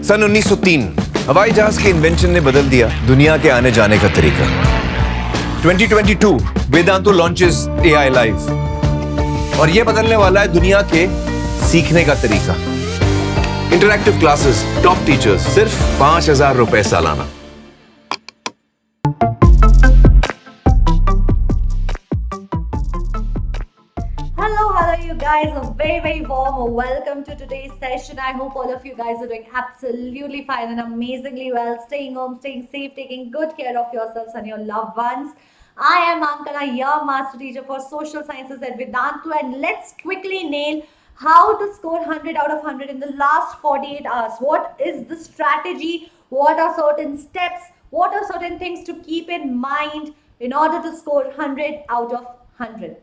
सन 1903 हवाई जहाज के इन्वेंशन ने बदल दिया दुनिया के आने जाने का तरीका। 2022 वेदांतो लॉन्चेस AI लाइव और यह बदलने वाला है दुनिया के सीखने का तरीका। इंटरैक्टिव क्लासेस, टॉप टीचर्स, सिर्फ 5,000 रुपए सालाना। Hello you guys, a very warm welcome to today's session. I hope all of you guys are doing absolutely fine and amazingly well, staying home, staying safe, taking good care of yourselves and your loved ones. I am Ankana, your master teacher for social sciences at Vedantu, and let's quickly nail how to score 100 out of 100 in the last 48 hours. What is the strategy? What are certain steps? What are certain things to keep in mind in order to score 100 out of 100?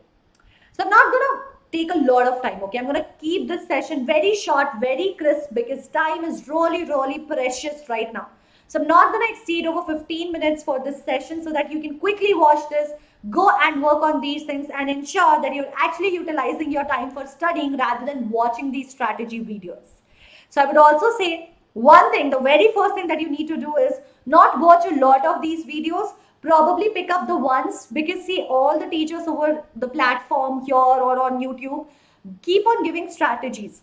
So I'm not gonna take a lot of time, okay? I'm gonna keep this session very short, very crisp, because time is really precious right now. So I'm not gonna exceed over 15 minutes for this session so that you can quickly watch this, go and work on these things and ensure that you're actually utilizing your time for studying rather than watching these strategy videos. So I would also say one thing, the very first thing that you need to do is not watch a lot of these videos. Probably pick up the ones, because see, all the teachers over the platform here or on YouTube keep on giving strategies.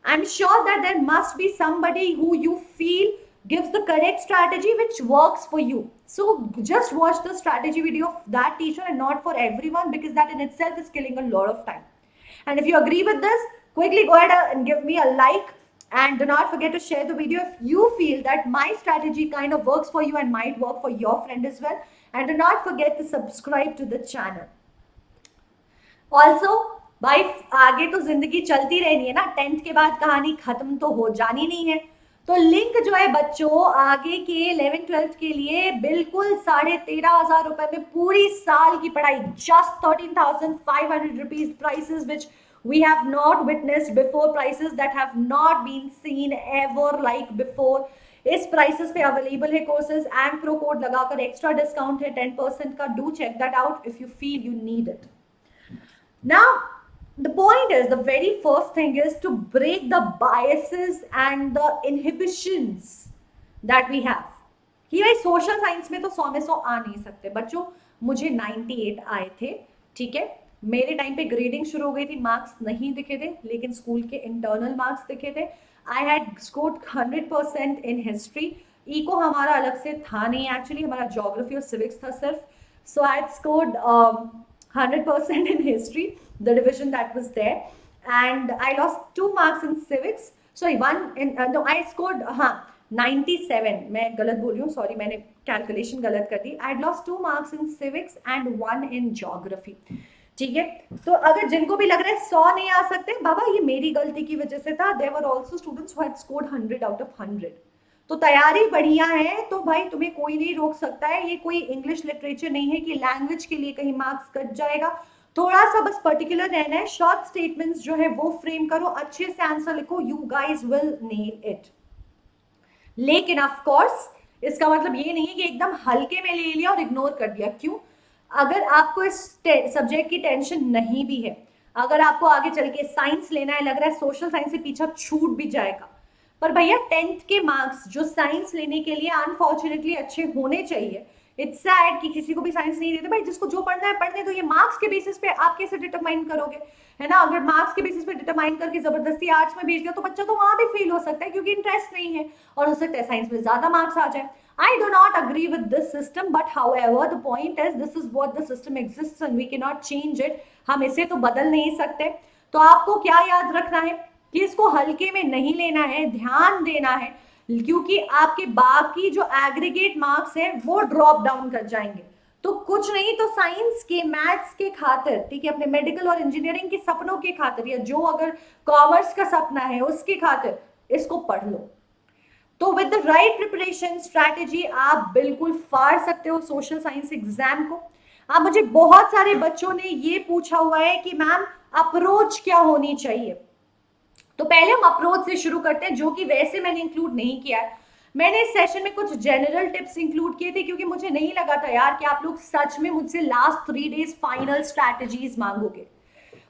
I'm sure that there must be somebody who you feel gives the correct strategy which works for you. So just watch the strategy video of that teacher and not for everyone, because that in itself is killing a lot of time. And if you agree with this, quickly go ahead and give me a like. And do not forget to share the video if you feel that my strategy kind of works for you and might work for your friend as well. And do not forget to subscribe to the channel. Also, भाई आगे तो जिंदगी चलती रहनी है ना, 10th के बाद कहानी खत्म तो हो जानी नहीं है। तो लिंक जो है बच्चों आगे के 11th-12th के लिए बिल्कुल 13,500 रुपए में पूरी साल की पढ़ाई, just 13,500 rupees, prices which we have not witnessed before, prices that have not been seen ever like before. इस प्राइसेस पे अवेलेबल है कोर्सेज, एंड प्रो कोड लगाकर एक्स्ट्रा डिस्काउंट है 10% का. Do check that out if you feel you need it. Now the point is, the very first thing is to break the biases and the inhibitions that we have. कि भाई social science में तो 100 में 100 आ नहीं सकते बच्चों. मुझे 98 आए थे, ठीक है. मेरे टाइम पे ग्रेडिंग शुरू हो गई थी, मार्क्स नहीं दिखे थे, लेकिन स्कूल के इंटरनल मार्क्स दिखे थे. I had scored 100% in history. Eco हमारा अलग से था नहीं, एक्चुअली हमारा ज्योग्राफी और सिविक्स था सिर्फ. So I had scored 100% in history, the division that was there, and I lost 2 marks in civics. Sorry, one in no, I scored 97. मैं गलत बोल रही हूँ, सॉरी, मैंने कैलकुलेशन गलत कर दी. I had lost 2 marks in civics and 1 in geography. ठीक है. तो अगर जिनको भी लग रहा है 100 नहीं आ सकते, बाबा ये मेरी गलती की वजह से था. There were also students who had scored 100 out of 100. तो तैयारी बढ़िया है तो भाई तुम्हें कोई नहीं रोक सकता है. ये कोई इंग्लिश लिटरेचर नहीं है कि लैंग्वेज के लिए कहीं मार्क्स कट जाएगा. थोड़ा सा बस पर्टिकुलर रहना है. शॉर्ट स्टेटमेंट्स जो है वो फ्रेम करो, अच्छे से आंसर लिखो, you guys will nail it. लेकिन ऑफ कोर्स इसका मतलब ये नहीं है कि एकदम हल्के में ले लिया और इग्नोर कर दिया. क्यों? अगर आपको इस सब्जेक्ट की टेंशन नहीं भी है, अगर आपको आगे चल के साइंस लेना है, लग रहा है सोशल साइंस से पीछा छूट भी जाएगा, पर भैया 10th के मार्क्स जो साइंस लेने के लिए अनफॉर्चुनेटली अच्छे होने चाहिए. इट्स सैड कि किसी को भी साइंस नहीं देते. भाई जिसको जो पढ़ना है पढ़ने दो. ये मार्क्स के बेसिस पे आप कैसे डिटरमाइन करोगे, है ना? अगर मार्क्स के बेसिस पे डिटरमाइन करके जबरदस्ती आर्ट्स में भेज दिया तो बच्चा तो वहां भी फेल हो सकता है क्योंकि इंटरेस्ट नहीं है, और हो सकता है साइंस में ज्यादा मार्क्स आ जाए. I do not agree with this system, but however the point is this is what the system exists and we cannot change it. हम इसे तो बदल नहीं सकते. तो आपको क्या याद रखना है कि इसको हल्के में नहीं लेना है, ध्यान देना है, क्योंकि आपके बाकी जो एग्रीगेट मार्क्स हैं वो ड्रॉप डाउन कर जाएंगे. तो कुछ नहीं तो साइंस के, मैथ्स के खातिर, ठीक है, अपने मेडिकल और इंजीनियरिंग के सपनों के खातिर, या जो अगर कॉमर्स का सपना है उसके खातिर इसको पढ़ लो. तो with the right preparation strategy आप बिल्कुल फाड़ सकते हो सोशल साइंस एग्जाम को. अब मुझे बहुत सारे बच्चों ने ये पूछा हुआ है कि मैम अप्रोच क्या होनी चाहिए. तो पहले हम अप्रोच से शुरू करते हैं, जो कि वैसे मैंने इंक्लूड नहीं किया है. मैंने इस सेशन में कुछ जनरल टिप्स इंक्लूड किए थे क्योंकि मुझे नहीं लगा था यार कि आप लोग सच में मुझसे लास्ट 3 डेज फाइनल स्ट्रैटेजीज मांगोगे.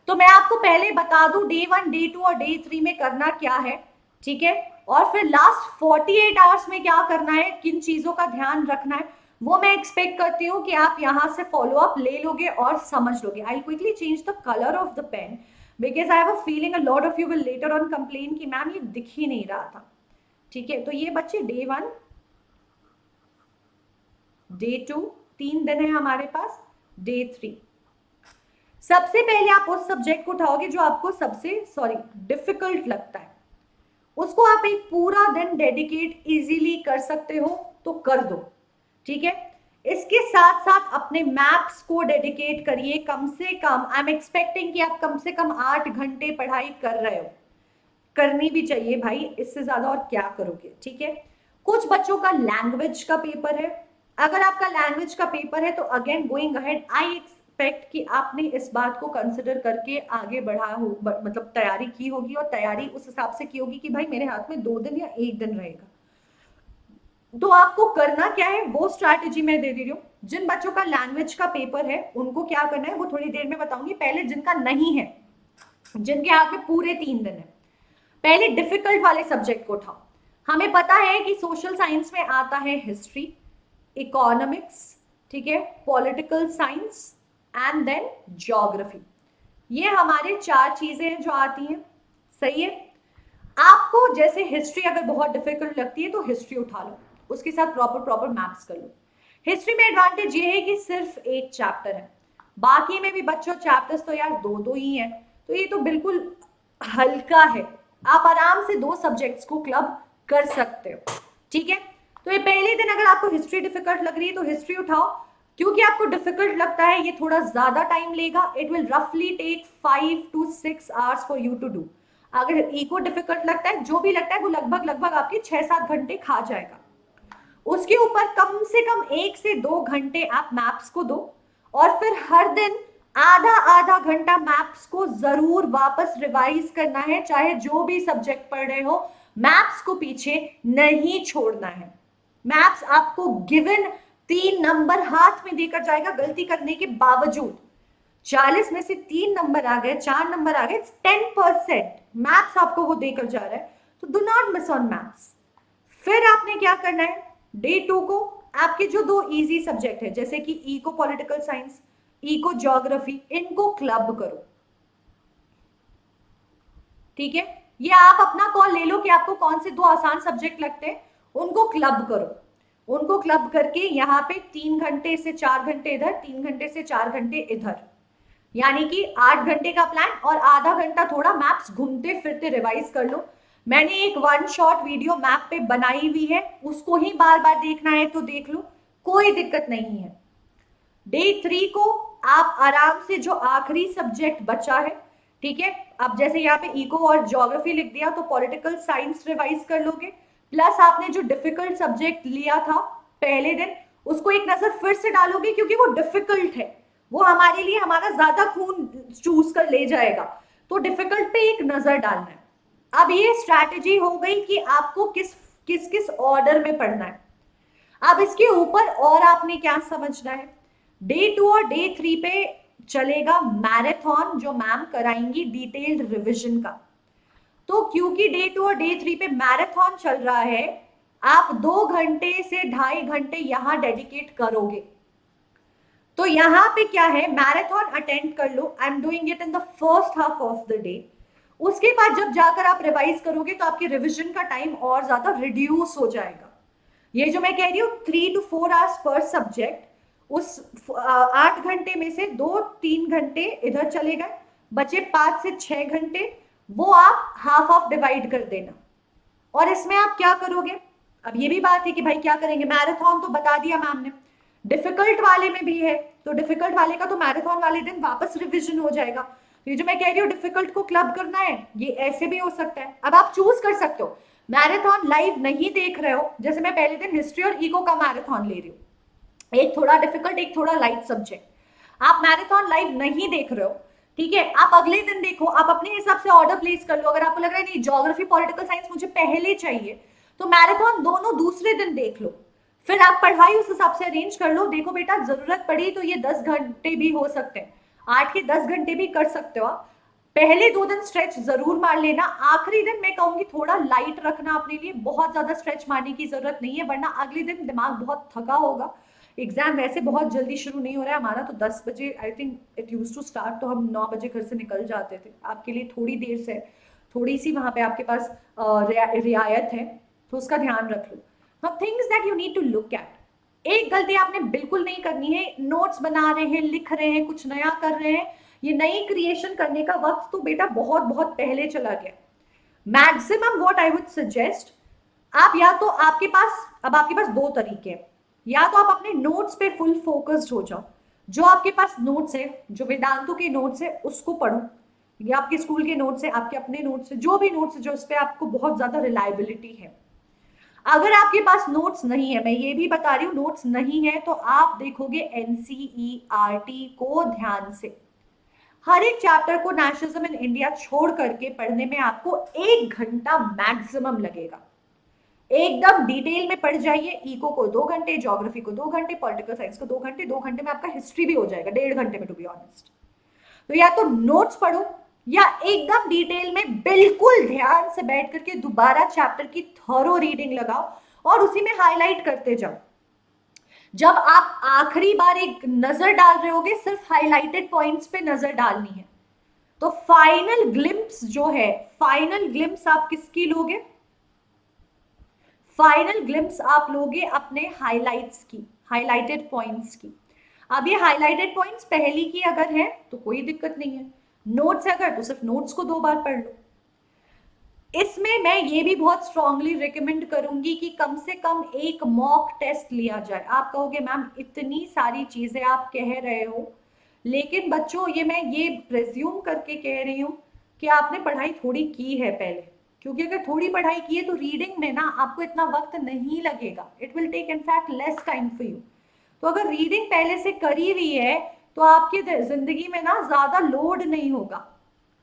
तो मैं आपको पहले बता दूं डे 1, डे 2 और डे 3 में करना क्या है, ठीक है. और फिर लास्ट 48 आवर्स में क्या करना है, किन चीजों का ध्यान रखना है, वो मैं एक्सपेक्ट करती हूँ कि आप यहाँ से फॉलो अप ले लोगे और समझ लोगे. I will quickly change the colour of the pain because I have a feeling a lot of you will later on complain कि मैम ये दिख ही नहीं रहा था. ठीक है, तो ये बच्चे डे 1, डे 2, 3 दिन है हमारे पास, डे 3. सबसे पहले आप उस सब्जेक्ट को उठाओगे जो आपको सबसे डिफिकल्ट लगता है, उसको आप एक पूरा दिन डेडिकेट इजीली कर सकते हो तो कर दो. ठीक है, इसके साथ साथ अपने मैप्स को डेडिकेट करिए. कम से कम आई एम एक्सपेक्टिंग कि आप कम से कम 8 घंटे पढ़ाई कर रहे हो. करनी भी चाहिए भाई, इससे ज्यादा और क्या करोगे. ठीक है, कुछ बच्चों का लैंग्वेज का पेपर है. अगर आपका लैंग्वेज का पेपर है तो again going ahead I expect कि आपने इस बात को कंसिडर करके आगे बढ़ा हो, मतलब तैयारी की होगी और तैयारी उस हिसाब से की होगी कि भाई मेरे हाथ में 2 दिन या 1 दिन रहेगा. तो आपको करना क्या है वो स्ट्रैटेजी मैं दे रही हूँ. जिन बच्चों का लैंग्वेज का पेपर है उनको क्या करना है वो थोड़ी देर में बताऊंगी. पहले जिनका नहीं है, जिनके हाथ में पूरे 3 दिन है, पहले डिफिकल्ट वाले सब्जेक्ट को उठाओ. हमें पता है कि सोशल साइंस में आता है हिस्ट्री, इकोनॉमिक्स, ठीक है, political science and then geography. ये हमारे 4 चीजें हैं जो आती हैं. सही है, आपको जैसे हिस्ट्री अगर बहुत डिफिकल्ट लगती है तो हिस्ट्री उठा लो, उसके साथ प्रॉपर मैथ्स कर लो. हिस्ट्री में एडवांटेज ये है कि सिर्फ एक चैप्टर है, बाकी में भी बच्चों चैप्टर्स तो यार 2 ही हैं, तो ये तो बिल्कुल हल्का है. आप आराम से 2 सब्जेक्ट्स को क्लब कर सकते हो. ठीक है, तो ये पहले दिन अगर आपको हिस्ट्री डिफिकल्ट लग रही है तो हिस्ट्री उठाओ. क्योंकि आपको डिफिकल्ट लगता है ये थोड़ा ज्यादा टाइम लेगा. इट विल रफली take 5 to 6 hours for you to do. अगर इको डिफिकल्ट लगता है, जो भी लगता है वो लगभग आपके 6-7 घंटे खा जाएगा. उसके ऊपर कम से कम 1 से 2 घंटे आप मैप्स को दो और फिर हर दिन आधा घंटा मैप्स को जरूर वापस रिवाइज करना है. चाहे जो भी सब्जेक्ट पढ़ रहे हो, मैप्स को पीछे नहीं छोड़ना है. मैप्स आपको गिवन 3 नंबर हाथ में देकर जाएगा गलती करने के बावजूद. 40 में से 3 नंबर आ गए, 4 नंबर आ गए, 10% मैथ्स आपको वो देकर जा रहा है. तो do not miss on maths. फिर आपने क्या करना है, डे 2 को आपके जो 2 इजी सब्जेक्ट है जैसे कि eco political science, eco geography, इनको क्लब करो. ठीक है, ये आप अपना कॉल ले लो कि आपको कौन से 2 आसान सब्जेक्ट लगते हैं, उनको क्लब करो. उनको क्लब करके यहाँ पे 3 घंटे से 4 घंटे इधर, 3 घंटे से 4 घंटे इधर, यानी कि 8 घंटे का प्लान और आधा घंटा थोड़ा मैप्स घूमते फिरते रिवाइज कर लो. मैंने एक 1 शॉट वीडियो मैप पे बनाई हुई है, उसको ही बार बार देखना है तो देख लो, कोई दिक्कत नहीं है. डे 3 को आप आराम से जो आखिरी सब्जेक्ट बचा है, ठीक है, अब जैसे यहाँ पे इको और ज्योग्राफी लिख दिया तो पॉलिटिकल साइंस रिवाइज कर लोगे. प्लस आपने जो डिफिकल्ट सब्जेक्ट लिया था पहले दिन, उसको एक नजर फिर से डालोगे क्योंकि वो डिफिकल्ट है, वो हमारे लिए हमारा ज्यादा खून चूस कर ले जाएगा. तो डिफिकल्ट पे एक नजर डालना है. अब ये स्ट्रैटेजी हो गई कि आपको किस किस ऑर्डर में पढ़ना है. अब इसके ऊपर और आपने क्या समझना है, डे 2 और डे 3 पे चलेगा मैराथन जो मैम कराएंगी डिटेल्ड रिविजन का. तो क्योंकि डे 2 और डे 3 पे मैराथन चल रहा है, आप 2 घंटे से 2.5 घंटे यहां डेडिकेट करोगे. तो यहाँ पे क्या है, मैराथन अटेंड कर लो. I am doing it in the first half of the day. उसके बाद जब जाकर आप रिवाइज करोगे तो आपके रिविजन का टाइम और ज्यादा रिड्यूस हो जाएगा. ये जो मैं कह रही हूँ 3 to 4 आवर्स पर सब्जेक्ट, उस 8 घंटे में से 2-3 घंटे इधर चले गए, बचे 5 से 6 घंटे, वो आप हाफ ऑफ डिवाइड कर देना. और इसमें आप क्या करोगे, अब ये भी बात है कि भाई क्या करेंगे, मैराथन तो बता दिया मैम ने. डिफिकल्ट वाले में भी है तो डिफिकल्ट वाले का तो मैराथन वाले दिन वापस रिवीजन हो जाएगा. ये जो मैं कह रही हूँ डिफिकल्ट को क्लब करना है, ये ऐसे भी हो सकता है. अब आप चूज कर सकते हो, मैराथन लाइव नहीं देख रहे हो, जैसे मैं पहले दिन हिस्ट्री और इको का मैराथन ले रही हूँ, एक थोड़ा डिफिकल्ट एक थोड़ा लाइट सब्जेक्ट, आप मैराथन लाइव नहीं देख रहे हो, ठीक है, आप अगले दिन देखो, आप अपने हिसाब से ऑर्डर प्लेस कर लो. अगर आपको लग रहा है नहीं ज्योग्राफी पॉलिटिकल साइंस मुझे पहले चाहिए, तो मैराथन दोनों दूसरे दिन देख लो. फिर आप पढ़ाई उस हिसाब से अरेंज कर लो. देखो बेटा, जरूरत पड़ी तो ये 10 घंटे भी हो सकते हैं, 8 के 10 घंटे भी कर सकते हो आप. पहले 2 दिन स्ट्रेच जरूर मार लेना, आखिरी दिन मैं कहूंगी थोड़ा लाइट रखना अपने लिए, बहुत ज्यादा स्ट्रेच मारने की जरूरत नहीं है, वरना अगले दिन दिमाग बहुत थका होगा। एग्जाम वैसे बहुत जल्दी शुरू नहीं हो रहा है हमारा, तो 10 बजे I think it use to start, तो हम 9 बजे घर से निकल जाते थे। आपके लिए थोड़ी देर से, थोड़ी सी वहां पे आपके पास रियायत है, तो उसका ध्यान रख लो। Now things that you need to look at, एक गलती आपने बिल्कुल नहीं करनी है, नोट्स बना रहे हैं, लिख रहे हैं, कुछ नया कर रहे हैं, ये नई क्रिएशन करने का वक्त तो बेटा बहुत बहुत पहले चला गया। Maximum what I would suggest, आप या तो आपके पास, अब आपके पास 2 तरीके हैं, या तो आप अपने नोट्स पे फुल फोकस्ड हो जाओ, जो आपके पास नोट्स है, जो वेदांतु के नोट्स है उसको पढ़ो, या आपके स्कूल के नोट्स है, आपके अपने नोट्स है, जो भी नोट्स है जो उस पर आपको बहुत ज्यादा रिलायबिलिटी है। अगर आपके पास नोट्स नहीं है, मैं ये भी बता रही हूँ, नोट्स नहीं है तो आप देखोगे एनसीईआरटी को ध्यान से, हर एक चैप्टर को नेशनलिज्म इन इंडिया छोड़ करके पढ़ने में आपको 1 घंटा मैक्सिमम लगेगा। एकदम डिटेल में पढ़ जाइए, इको को 2 घंटे, ज्योग्राफी को 2 घंटे, पॉलिटिकल साइंस को 2 घंटे, 2 घंटे में आपका हिस्ट्री भी हो जाएगा 1.5 घंटे में, टू बी ऑनेस्ट। तो या तो नोट्स पढ़ो, या एकदम डिटेल में बिल्कुल ध्यान से बैठ करके दोबारा चैप्टर की थॉरो रीडिंग लगाओ और उसी में हाईलाइट करते जाओ। जब आप आखिरी बार एक नजर डाल रहे होगे, सिर्फ हाईलाइटेड पॉइंट्स पे नजर डालनी है। तो फाइनल ग्लिम्प्स जो है, फाइनल ग्लिम्प्स आप किसकी लोगे? फाइनल ग्लिम्प्स आप लोगे अपने हाइलाइट्स की, हाइलाइटेड पॉइंट्स की। अब ये हाइलाइटेड पॉइंट्स पहली की अगर है तो कोई दिक्कत नहीं है, नोट्स अगर तो सिर्फ नोट्स को 2 बार पढ़ लो। इसमें मैं ये भी बहुत स्ट्रांगली रिकमेंड करूंगी कि कम से कम एक मॉक टेस्ट लिया जाए। आप कहोगे मैम इतनी सारी चीजें आप कह रहे हो, लेकिन बच्चों ये मैं ये प्रेज्यूम करके कह रही हूँ कि आपने पढ़ाई थोड़ी की है पहले, क्योंकि अगर थोड़ी पढ़ाई की है तो रीडिंग में ना आपको इतना वक्त नहीं लगेगा, it will take in fact less time for you. तो अगर रीडिंग पहले से करी हुई है तो आपकी जिंदगी में ना ज्यादा लोड नहीं होगा,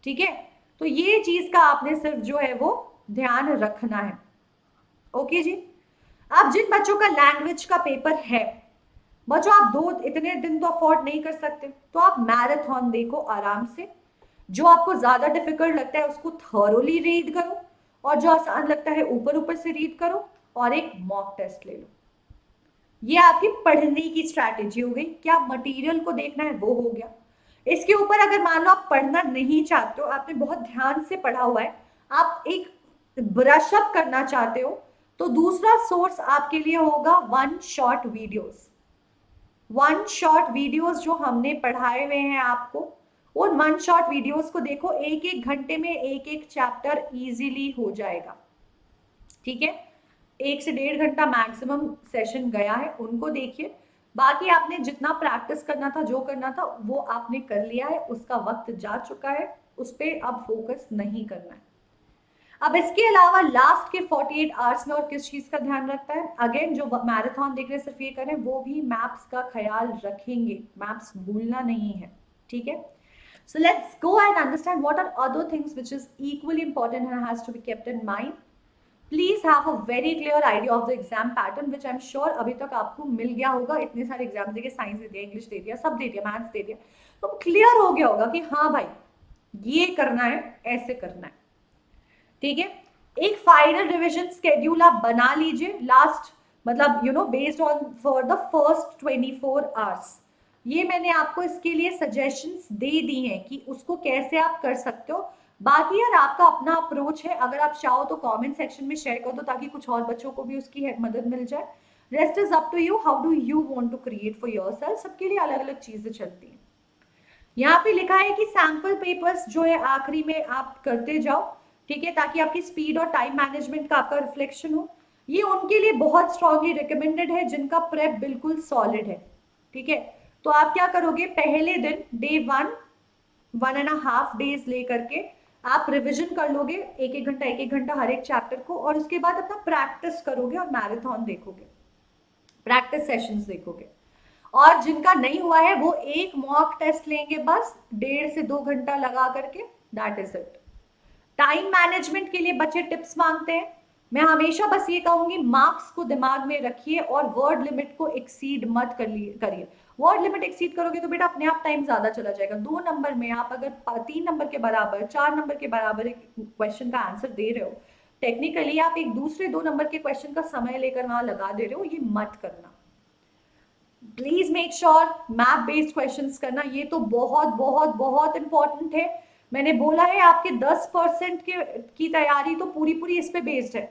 ठीक है? तो ये चीज का आपने सिर्फ जो है वो ध्यान रखना है। ओके जी। अब जिन बच्चों का लैंग्वेज का पेपर है, बच्चों आप इतने दिन तो अफोर्ड नहीं कर सकते, तो आप मैराथन देखो आराम से, जो आपको ज्यादा डिफिकल्ट लगता है उसको थॉरोली रीड करो, और जो आसान लगता है ऊपर ऊपर से रीड करो, और एक मॉक टेस्ट ले लो। ये आपकी पढ़ने की स्ट्रैटेजी हो गई। क्या मटेरियल को देखना है वो हो गया। इसके ऊपर अगर मान लो आप पढ़ना नहीं चाहते हो, आपने बहुत ध्यान से पढ़ा हुआ है, आप एक ब्रश अप करना चाहते हो, तो दूसरा सोर्स आपके लिए होगा 1 शॉट वीडियोस। 1 शॉट वीडियोस जो हमने पढ़ाए हुए हैं आपको, उन 1 शॉट वीडियोस को देखो, 1-1 घंटे में एक चैप्टर इजीली हो जाएगा, ठीक है? 1 से 1.5 घंटा मैक्सिमम सेशन गया है, उनको देखिए। बाकी आपने जितना प्रैक्टिस करना था, जो करना था वो आपने कर लिया है, उसका वक्त जा चुका है, उस पर अब फोकस नहीं करना है। अब इसके अलावा लास्ट के 48 आवर्स में और किस चीज का ध्यान रखता है? अगेन जो मैराथन देख रहे सिर्फ ये करें, वो भी मैप्स का ख्याल रखेंगे, मैप्स भूलना नहीं है, ठीक है? So let's go and understand what are other things which is equally important and has to be kept in mind. Please have a very clear idea of the exam pattern, which I'm sure अभी तक आपको मिल गया होगा। इतने सारे exam दे दिए, science दे दिया, English दे दिया, सब दे दिया, मैथ्स दे दिया, तो क्लियर हो गया होगा कि हाँ भाई ये करना है, ऐसे करना है, ठीक है? एक फाइनल रिविजन स्केड्यूल आप बना लीजिए, लास्ट मतलब you know based on for the first 24 hours. ये मैंने आपको इसके लिए सजेशंस दे दी हैं कि उसको कैसे आप कर सकते हो। बाकी यार आपका अपना अप्रोच है, अगर आप चाहो तो कमेंट सेक्शन में शेयर कर दो ताकि कुछ और बच्चों को भी उसकी मदद मिल जाए। Rest is up to you, how do you want to create for yourself. सबके लिए अलग अलग चीजें चलती हैं। यहाँ पे लिखा है कि सैंपल पेपर्स जो है आखिरी में आप करते जाओ, ठीक है, ताकि आपकी स्पीड और टाइम मैनेजमेंट का आपका रिफ्लेक्शन हो। ये उनके लिए बहुत स्ट्रांगली रिकमेंडेड है जिनका प्रेप बिल्कुल सॉलिड है, ठीक है? तो आप क्या करोगे, पहले दिन डे 1.5 डेज लेकर के आप रिवीजन कर लोगे, 1-1 घंटा हर एक चैप्टर को, और उसके बाद अपना प्रैक्टिस करोगे और मैराथन देखोगे, प्रैक्टिस सेशंस देखोगे। और जिनका नहीं हुआ है वो एक मॉक टेस्ट लेंगे बस 1.5 से 2 घंटा लगा करके, that is it. Time management के लिए बच्चे टिप्स मांगते हैं, मैं हमेशा बस ये कहूंगी मार्क्स को दिमाग में रखिए और वर्ड लिमिट को एक्सीड मत करिए। वर्ड लिमिट एक्सीड करोगे तो बेटा अपने आप टाइम ज्यादा चला जाएगा। 2 नंबर में आप अगर 3 नंबर के बराबर 4 नंबर के बराबर एक क्वेश्चन का आंसर दे रहे हो, टेक्निकली आप एक दूसरे 2 नंबर के क्वेश्चन का समय लेकर वहां लगा दे रहे हो, ये मत करना। Please make sure map based questions करना, ये तो बहुत बहुत बहुत इंपॉर्टेंट है। मैंने बोला है आपके 10% की तैयारी तो पूरी पूरी इस पे बेस्ड है,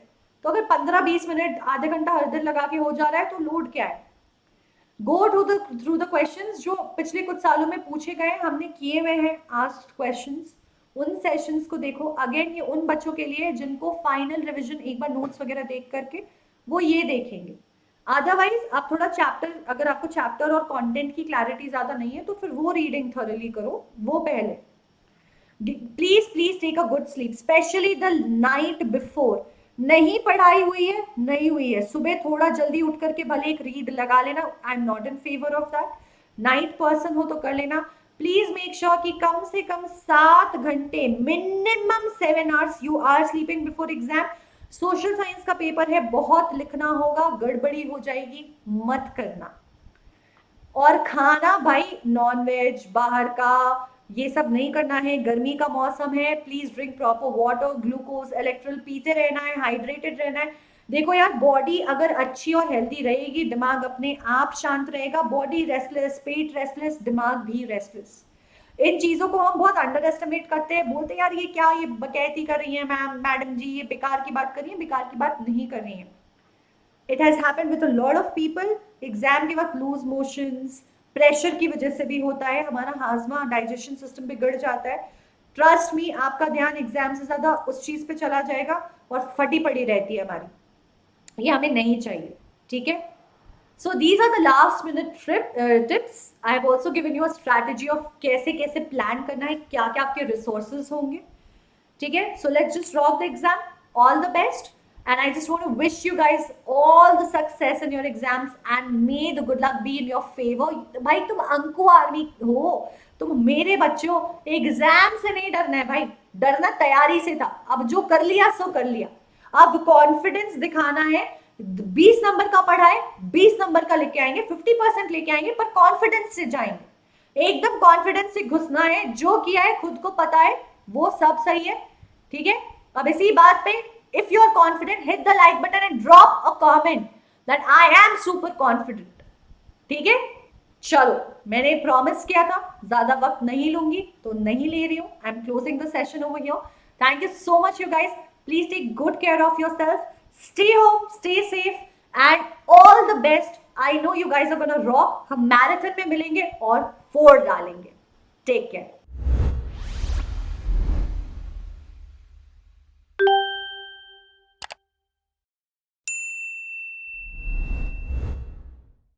तो अगर 15-20 मिनट आधे घंटा हर दिन लगा के हो जा रहा है तो लोड क्या है। गो थ्रू द क्वेश्चंस जो पिछले कुछ सालों में पूछे गए, हमने किए हुए हैं आस्क्ड क्वेश्चंस, उन सेशंस को देखो। अगेन ये उन बच्चों के लिए जिनको फाइनल रिवीजन एक बार नोट्स वगैरह देख करके वो ये देखेंगे। अदरवाइज आप थोड़ा चैप्टर, अगर आपको चैप्टर और कंटेंट की क्लैरिटी ज्यादा नहीं है तो फिर वो रीडिंग थॉरली करो, वो पहले। Please please take a good sleep, specially the night before. नहीं पढ़ाई हुई है, नहीं हुई है, सुबह थोड़ा जल्दी उठ करके भले एक रीड लगा लेना, I am not in favour of that. Night person हो तो कर लेना। प्लीज मेक श्योर कि कम से कम 7 घंटे, minimum 7 hours you are sleeping before exam. Social science का पेपर है, बहुत लिखना होगा, गड़बड़ी हो जाएगी, मत करना। और खाना भाई नॉन वेज बाहर का ये सब नहीं करना है, गर्मी का मौसम है। Please drink proper water, glucose, Electral पीते रहना है, हाइड्रेटेड रहना है। देखो यार, बॉडी अगर अच्छी और हेल्दी रहेगी, दिमाग अपने आप शांत रहेगा। बॉडी रेस्टलेस, पेट रेस्टलेस, दिमाग भी रेस्टलेस। इन चीजों को हम बहुत अंडर एस्टिमेट करते हैं, बोलते हैं यार ये क्या, ये बकैती कर रही है मैडम जी, ये बेकार की बात कर रही है। बेकार की बात नहीं कर रही है। It has happened with a lot of people. Exam के वक्त लूज मोशंस, प्रेशर की वजह से भी होता है, हमारा हाजमा डाइजेशन सिस्टम बिगड़ जाता है। ट्रस्ट मी, आपका ध्यान एग्जाम से ज्यादा उस चीज पे चला जाएगा और फटी पड़ी रहती है हमारी, ये हमें नहीं चाहिए, ठीक है। So these are the last minute tips. I have also given you a strategy of कैसे कैसे प्लान करना है, क्या क्या आपके रिसोर्सेज होंगे, ठीक है। So let's just rock the exam, all the best, and I just want to wish you guys all the success in your exams and may the good luck be in your favor। भाई तुम अंको army हो, तुम मेरे बच्चे हो, exam से नहीं डरना है भाई, डरना तैयारी से था। अब जो कर लिया सो कर लिया, अब कॉन्फिडेंस दिखाना है। 20 नंबर का पढ़ा है, 20 नंबर का लेके आएंगे, 50% लेके आएंगे, पर कॉन्फिडेंस से जाएंगे, एकदम कॉन्फिडेंस से घुसना है। जो किया है खुद को पता है, वो सब सही है, ठीक है। अब इसी बात पे, if you are confident, hit the like button and drop a comment that I am super confident, ठीक है। चलो, मैंने प्रॉमिस किया था ज्यादा वक्त नहीं लूंगी तो नहीं ले रही हूं। I am closing the session over here. Thank you so much you guys, please take good care of yourself, stay home, stay safe and all the best. I know you guys are gonna rock. हम marathon में मिलेंगे और 4 डालेंगे। Take care.